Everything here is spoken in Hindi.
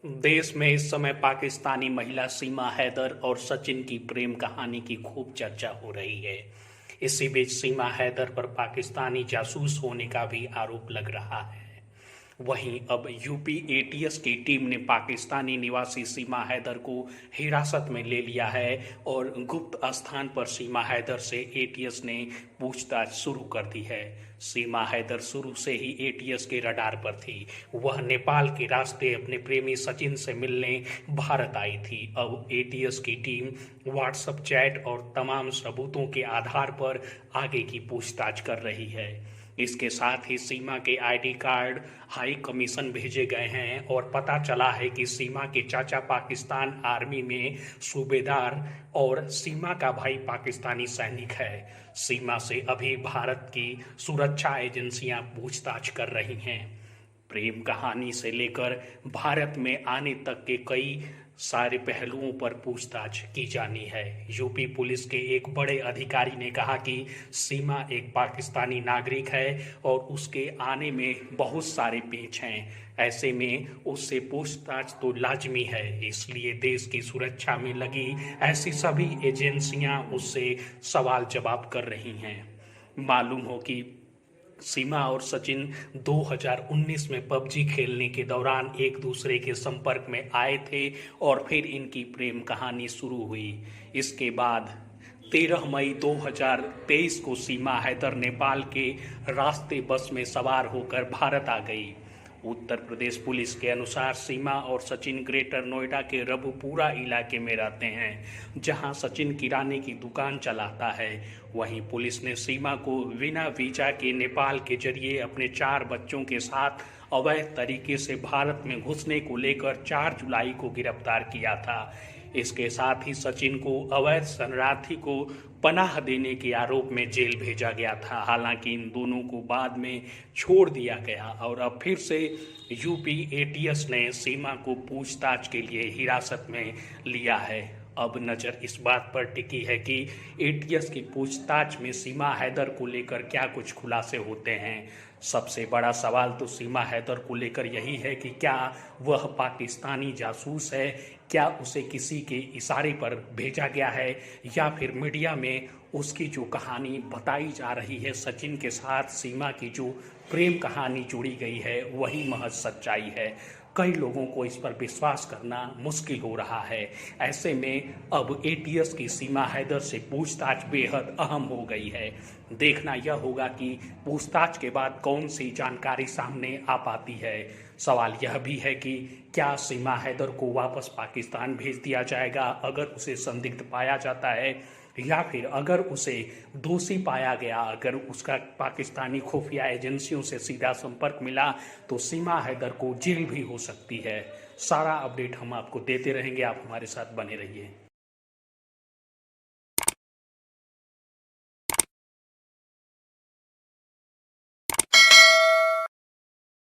देश में इस समय पाकिस्तानी महिला सीमा हैदर और सचिन की प्रेम कहानी की खूब चर्चा हो रही है। इसी बीच सीमा हैदर पर पाकिस्तानी जासूस होने का भी आरोप लग रहा है। वहीं अब यूपी एटीएस की टीम ने पाकिस्तानी निवासी सीमा हैदर को हिरासत में ले लिया है और गुप्त स्थान पर सीमा हैदर से एटीएस ने पूछताछ शुरू कर दी है। सीमा हैदर शुरू से ही एटीएस के रडार पर थी। वह नेपाल के रास्ते अपने प्रेमी सचिन से मिलने भारत आई थी। अब एटीएस की टीम व्हाट्सएप चैट और तमाम सबूतों के आधार पर आगे की पूछताछ कर रही है। इसके साथ ही सीमा के आईडी कार्ड हाई कमीशन भेजे गए हैं और पता चला है कि सीमा के चाचा पाकिस्तान आर्मी में सूबेदार और सीमा का भाई पाकिस्तानी सैनिक है। सीमा से अभी भारत की सुरक्षा एजेंसियां पूछताछ कर रही हैं। प्रेम कहानी से लेकर भारत में आने तक के कई सारे पहलुओं पर पूछताछ की जानी है। यूपी पुलिस के एक बड़े अधिकारी ने कहा कि सीमा एक पाकिस्तानी नागरिक है और उसके आने में बहुत सारे पेच हैं। ऐसे में उससे पूछताछ तो लाजमी है, इसलिए देश की सुरक्षा में लगी ऐसी सभी एजेंसियां उससे सवाल जवाब कर रही हैं। मालूम हो कि सीमा और सचिन 2019 में पबजी खेलने के दौरान एक दूसरे के संपर्क में आए थे और फिर इनकी प्रेम कहानी शुरू हुई। इसके बाद 13 मई 2023 को सीमा हैदर नेपाल के रास्ते बस में सवार होकर भारत आ गई। उत्तर प्रदेश पुलिस के अनुसार सीमा और सचिन ग्रेटर नोएडा के रबुपुरा इलाके में रहते हैं, जहां सचिन किराने की दुकान चलाता है। वहीं पुलिस ने सीमा को बिना वीजा के नेपाल के जरिए अपने 4 बच्चों के साथ अवैध तरीके से भारत में घुसने को लेकर 4 जुलाई को गिरफ्तार किया था। इसके साथ ही सचिन को अवैध शरणार्थी को पनाह देने के आरोप में जेल भेजा गया था। हालांकि इन दोनों को बाद में छोड़ दिया गया और अब फिर से यूपी एटीएस ने सीमा को पूछताछ के लिए हिरासत में लिया है। अब नज़र इस बात पर टिकी है कि एटीएस की पूछताछ में सीमा हैदर को लेकर क्या कुछ खुलासे होते हैं। सबसे बड़ा सवाल तो सीमा हैदर को लेकर यही है कि क्या वह पाकिस्तानी जासूस है, क्या उसे किसी के इशारे पर भेजा गया है, या फिर मीडिया में उसकी जो कहानी बताई जा रही है सचिन के साथ सीमा की जो प्रेम कहानी जुड़ी गई है वही महज सच्चाई है। कई लोगों को इस पर विश्वास करना मुश्किल हो रहा है। ऐसे में अब एटीएस की सीमा हैदर से पूछताछ बेहद अहम हो गई है। देखना यह होगा कि पूछताछ के बाद कौन सी जानकारी सामने आ पाती है। सवाल यह भी है कि क्या सीमा हैदर को वापस पाकिस्तान भेज दिया जाएगा अगर उसे संदिग्ध पाया जाता है, या फिर अगर उसे दोषी पाया गया, अगर उसका पाकिस्तानी खुफिया एजेंसियों से सीधा संपर्क मिला तो सीमा हैदर को जेल भी हो सकती है। सारा अपडेट हम आपको देते रहेंगे, आप हमारे साथ बने रहिए।